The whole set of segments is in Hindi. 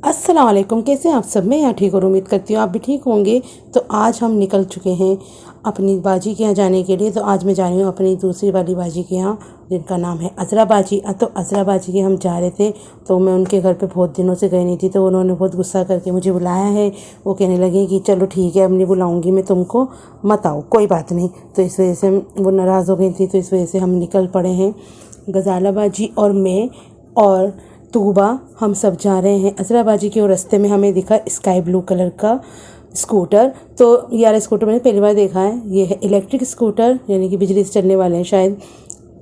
अस्सलाम वालेकुम, कैसे हैं आप सब? मैं यहाँ ठीक और उम्मीद करती हूँ आप भी ठीक होंगे। तो आज हम निकल चुके हैं अपनी बाजी के यहाँ जाने के लिए। तो आज मैं जा रही हूँ अपनी दूसरी वाली बाजी के यहाँ, जिनका नाम है अज़रा बाजी। तो अज़रा बाजी के हम जा रहे थे, तो मैं उनके घर पे बहुत दिनों से गई नहीं थी, तो उन्होंने बहुत गुस्सा करके मुझे बुलाया है। वो कहने लगे कि चलो ठीक है, अब नहीं बुलाऊँगी मैं तुमको, मत आओ, कोई बात नहीं। तो इस वजह से वो नाराज़ हो गई थी, तो इस वजह से हम निकल पड़े हैं। गज़ाला बाजी और मैं और तूबा हम सब जा रहे हैं अज़रा बाजी के। और रास्ते में हमें दिखा स्काई ब्लू कलर का स्कूटर। तो यार स्कूटर मैंने पहली बार देखा है। ये है इलेक्ट्रिक स्कूटर, यानी कि बिजली से चलने वाले हैं, शायद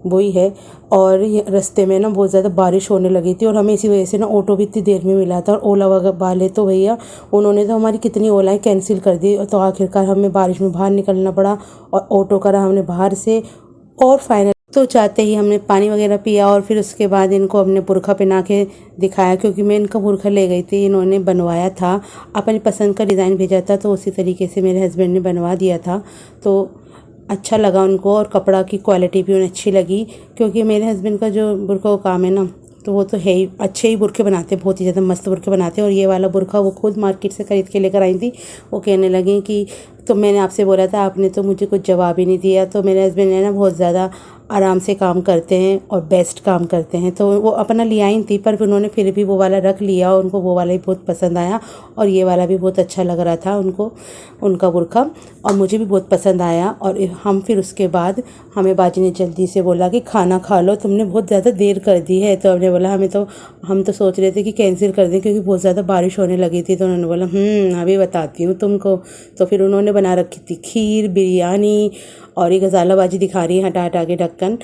वही है। और ये रास्ते में ना बहुत ज़्यादा बारिश होने लगी थी, और हमें इसी वजह से ना ऑटो भी इतनी देर में मिला था। और ओला वाले तो भैया उन्होंने तो हमारी कितनी ओलाएँ कैंसिल कर दी। तो आखिरकार हमें बारिश में बाहर निकलना पड़ा और ऑटो करा हमने बाहर से। और फाइनल तो जाते ही हमने पानी वगैरह पिया, और फिर उसके बाद इनको हमने बुरखा पहना के दिखाया, क्योंकि मैं इनका बुरखा ले गई थी, इन्होंने बनवाया था, अपनी पसंद का डिज़ाइन भेजा था, तो उसी तरीके से मेरे हस्बैंड ने बनवा दिया था। तो अच्छा लगा उनको, और कपड़ा की क्वालिटी भी उन्हें अच्छी लगी, क्योंकि मेरे हस्बैंड का जो बुरखा का काम है ना, तो वो तो है ही, अच्छे ही बुरखे बनाते हैं, बहुत ही ज़्यादा मस्त बुरखे बनाते हैं। और ये वाला बुरखा वो खुद मार्केट से ख़रीद के लेकर आई थी। वो कहने लगी कि तो मैंने आपसे बोला था, आपने तो मुझे कुछ जवाब ही नहीं दिया। तो मेरे हस्बैंड ने ना बहुत ज़्यादा आराम से काम करते हैं और बेस्ट काम करते हैं, तो वो अपना ले आई थी, पर उन्होंने फिर भी वो वाला रख लिया, और उनको वो वाला ही बहुत पसंद आया। और ये वाला भी बहुत अच्छा लग रहा था उनको, उनका बुरखा, और मुझे भी बहुत पसंद आया। और हम फिर उसके बाद हमें बाजी ने जल्दी से बोला कि खाना खा लो, तुमने बहुत ज़्यादा देर कर दी है। तो हमने बोला हम तो सोच रहे थे कि कैंसिल कर दें, क्योंकि बहुत ज़्यादा बारिश होने लगी थी। तो उन्होंने बोला अभी बताती हूँ तुमको। तो फिर उन्होंने बना रखी थी खीर, बिरयानी, और ये गज़ाला बाजी दिखा रही है हटा हटा के ढक्कन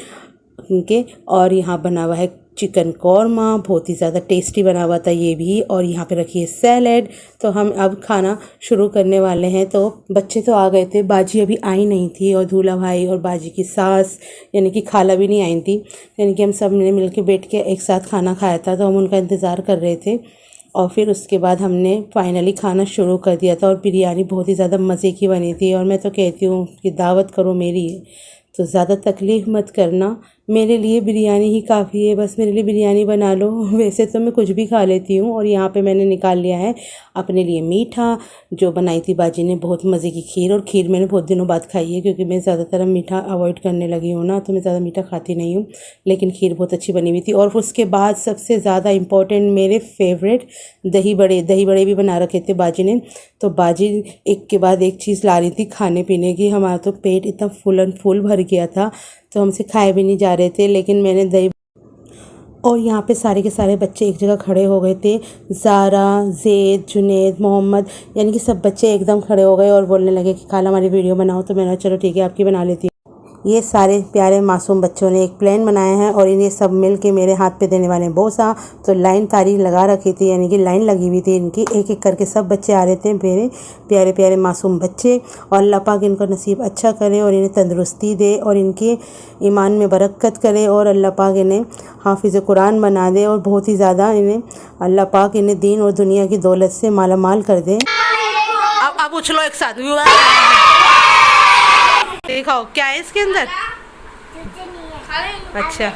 के। और यहाँ बना हुआ है चिकन कौरमा, बहुत ही ज़्यादा टेस्टी बना हुआ था ये भी। और यहाँ पे रखी है सैलेड। तो हम अब खाना शुरू करने वाले हैं। तो बच्चे तो आ गए थे, बाजी अभी आई नहीं थी, और दूल्हा भाई और बाजी की सास यानी कि खाला भी नहीं आई थी, यानी कि हम सब ने मिल के बैठ के एक साथ खाना खाया था। तो हम उनका इंतज़ार कर रहे थे, और फिर उसके बाद हमने फाइनली खाना शुरू कर दिया था। और बिरयानी बहुत ही ज़्यादा मज़े की बनी थी। और मैं तो कहती हूँ कि दावत करो मेरी, तो ज़्यादा तकलीफ़ मत करना, मेरे लिए बिरयानी ही काफ़ी है, बस मेरे लिए बिरयानी बना लो। वैसे तो मैं कुछ भी खा लेती हूँ। और यहाँ पे मैंने निकाल लिया है अपने लिए मीठा, जो बनाई थी बाजी ने, बहुत मज़े की खीर। और खीर मैंने बहुत दिनों बाद खाई है, क्योंकि मैं ज़्यादातर मीठा अवॉइड करने लगी हूँ ना, तो मैं ज़्यादा मीठा खाती नहीं हूँ, लेकिन खीर बहुत अच्छी बनी हुई थी। और उसके बाद सबसे ज़्यादा इम्पॉर्टेंट मेरे फेवरेट दही बड़े भी बना रखे थे बाजी ने। तो बाजी एक के बाद एक चीज़ ला रही थी खाने पीने की, हमारा तो पेट इतना फुल एंड फुल भर गया था, तो हमसे खाए भी नहीं जा रहे थे। लेकिन मैंने दही, और यहाँ पे सारे के सारे बच्चे एक जगह खड़े हो गए थे, ज़ारा, ज़ैद, जुनैद, मोहम्मद, यानी कि सब बच्चे एकदम खड़े हो गए और बोलने लगे कि खाला हमारी वीडियो बनाओ। तो मैंने चलो ठीक है, आपकी बना लेती हूँ। ये सारे प्यारे मासूम बच्चों ने एक प्लान बनाया है, और इन्हें सब मिल के मेरे हाथ पे देने वाले हैं बोसा। तो लाइन तारीख लगा रखी थी, यानी कि लाइन लगी हुई थी इनकी, एक एक करके सब बच्चे आ रहे थे, मेरे प्यारे प्यारे मासूम बच्चे। और अल्लाह पाक इनका नसीब अच्छा करे, और इन्हें तंदुरुस्ती दे, और इनके ईमान में बरकत करे, और अल्लाह पाक इन्हें हाफिज़ कुरान बना दे, और बहुत ही ज़्यादा इन्हें अल्लाह पाक इन्हें दीन और दुनिया की दौलत से माला माल कर दे। अब उछलो एक साथ, दिखाओ क्या है इसके अंदर। अच्छा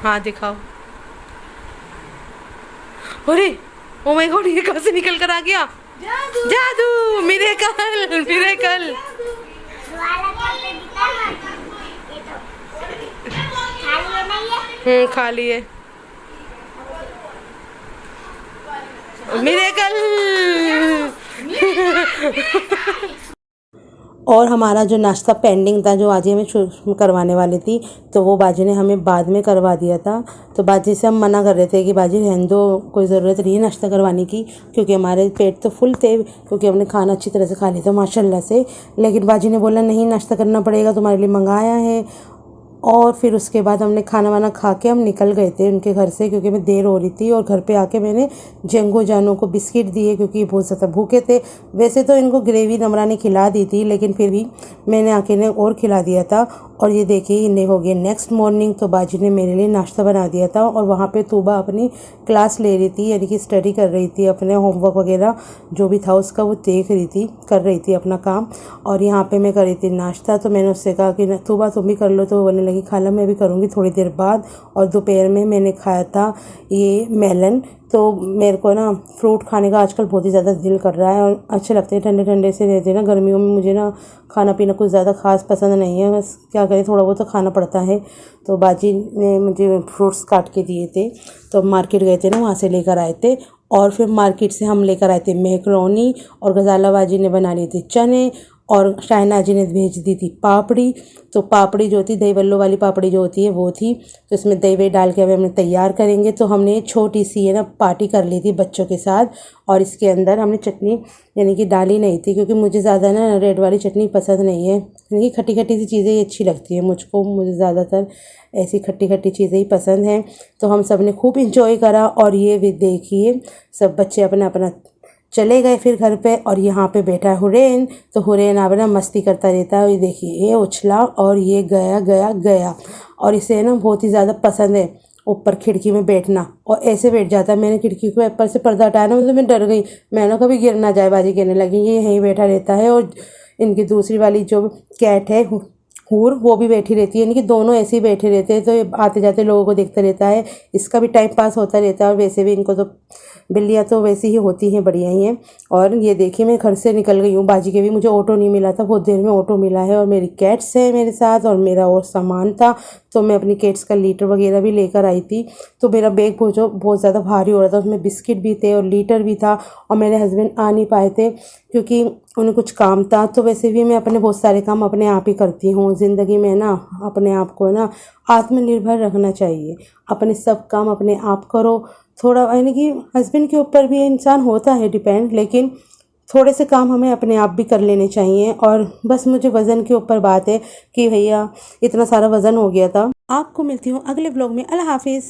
हाँ दिखाओ। अरे ओ माय गॉड, ये कहाँ से निकल कर आ गया? जादू, मिरेकल मिरेकल। खा लिए मिरेकल। और हमारा जो नाश्ता पेंडिंग था, जो आज ही हमें करवाने वाली थी, तो वो बाजी ने हमें बाद में करवा दिया था। तो बाजी से हम मना कर रहे थे कि बाजी रहने दो, कोई ज़रूरत नहीं है नाश्ता करवाने की, क्योंकि हमारे पेट तो फुल थे, क्योंकि हमने खाना अच्छी तरह से खा लिया था माशाल्लाह से। लेकिन बाजी ने बोला नहीं, नाश्ता करना पड़ेगा, तुम्हारे लिए मंगाया है। और फिर उसके बाद हमने खाना वाना खा के हम निकल गए थे उनके घर से, क्योंकि मैं देर हो रही थी। और घर पे आके मैंने जेंगो जानों को बिस्किट दिए, क्योंकि बहुत ज़्यादा भूखे थे। वैसे तो इनको ग्रेवी नमरा ने खिला दी थी, लेकिन फिर भी मैंने आके इन्हें और खिला दिया था। और ये देखिए इन्हें हो गया नेक्स्ट मॉर्निंग, तो बाजी ने मेरे लिए नाश्ता बना दिया था। और वहाँ पे तूबा अपनी क्लास ले रही थी, यानी कि स्टडी कर रही थी, अपने होमवर्क वगैरह जो भी था उसका वो देख रही थी, कर रही थी अपना काम। और यहाँ पे मैं कर रही थी नाश्ता। तो मैंने उससे कहा कि तूबा तुम भी कर लो, तो वो बोलने लगी खाला मैं भी करूँगी थोड़ी देर बाद। और दोपहर में मैंने खाया था ये मेलन। तो मेरे को ना फ्रूट खाने का आजकल बहुत ही ज़्यादा दिल कर रहा है, और अच्छे लगते हैं, ठंडे ठंडे से रहते हैं ना। गर्मियों में मुझे ना खाना पीना कुछ ज़्यादा खास पसंद नहीं है, बस क्या करें थोड़ा बहुत तो खाना पड़ता है। तो बाजी ने मुझे फ्रूट्स काट के दिए थे, तो मार्केट गए थे ना, वहाँ से लेकर आए थे। और फिर मार्केट से हम लेकर आए थे मैकरोनी, और गजाला बाजी ने बना लिए थे चने, और शाइना जी ने भेज दी थी पापड़ी। तो पापड़ी जो थी दही बल्लो वाली पापड़ी जो होती है वो थी। तो इसमें दही वही डाल के अभी हम तैयार करेंगे। तो हमने छोटी सी है ना पार्टी कर ली थी बच्चों के साथ। और इसके अंदर हमने चटनी यानी कि डाली नहीं थी, क्योंकि मुझे ज़्यादा ना रेड वाली चटनी पसंद नहीं है, यानी कि खट्टी खट्टी सी चीज़ें ही अच्छी लगती है मुझको। मुझे ज़्यादातर ऐसी खट्टी खट्टी चीज़ें ही पसंद हैं। तो हम सब ने खूब इंजॉय करा। और ये भी देखिए सब बच्चे अपना अपना चले गए फिर घर पे। और यहाँ पे बैठा है हुरैन। तो हुरैन अपना मस्ती करता रहता है। ये देखिए ये उछला और ये गया गया गया। और इसे ना बहुत ही ज़्यादा पसंद है ऊपर खिड़की में बैठना, और ऐसे बैठ जाता है। मैंने खिड़की के ऊपर से पर्दा हटाया ना, तो मैं डर गई, मैं ना कभी गिर ना जाए। बाजी कहने लगी ये यहीं बैठा रहता है। और इनकी दूसरी वाली जो कैट है हूर, वो भी बैठी रहती है, यानी कि दोनों ऐसे ही बैठे रहते हैं। तो ये आते जाते लोगों को देखता रहता है, इसका भी टाइम पास होता रहता है। और वैसे भी इनको तो बिल्लियाँ तो वैसी ही होती हैं, बढ़िया ही हैं। और ये देखिए मैं घर से निकल गई हूँ, बाजी के भी मुझे ऑटो नहीं मिला था, बहुत देर में ऑटो मिला है। और मेरी कैट्स है मेरे साथ, और मेरा और सामान था। तो मैं अपनी कैट्स का लीटर वगैरह भी लेकर आई थी। तो मेरा बैग बहुत ज़्यादा भारी हो रहा था, उसमें बिस्किट भी थे और लीटर भी था। और मेरे हस्बैंड आ नहीं पाए थे क्योंकि उन्हें कुछ काम था। तो वैसे भी मैं अपने बहुत सारे काम अपने आप ही करती हूँ ज़िंदगी में ना। अपने आप को ना आत्मनिर्भर रखना चाहिए, अपने सब काम अपने आप करो। थोड़ा यानी कि हस्बैंड के ऊपर भी इंसान होता है डिपेंड, लेकिन थोड़े से काम हमें अपने आप भी कर लेने चाहिए। और बस मुझे वज़न के ऊपर बात है कि भैया इतना सारा वज़न हो गया था। आपको मिलती हूँ अगले ब्लॉग में। अल्लाह हाफिज़।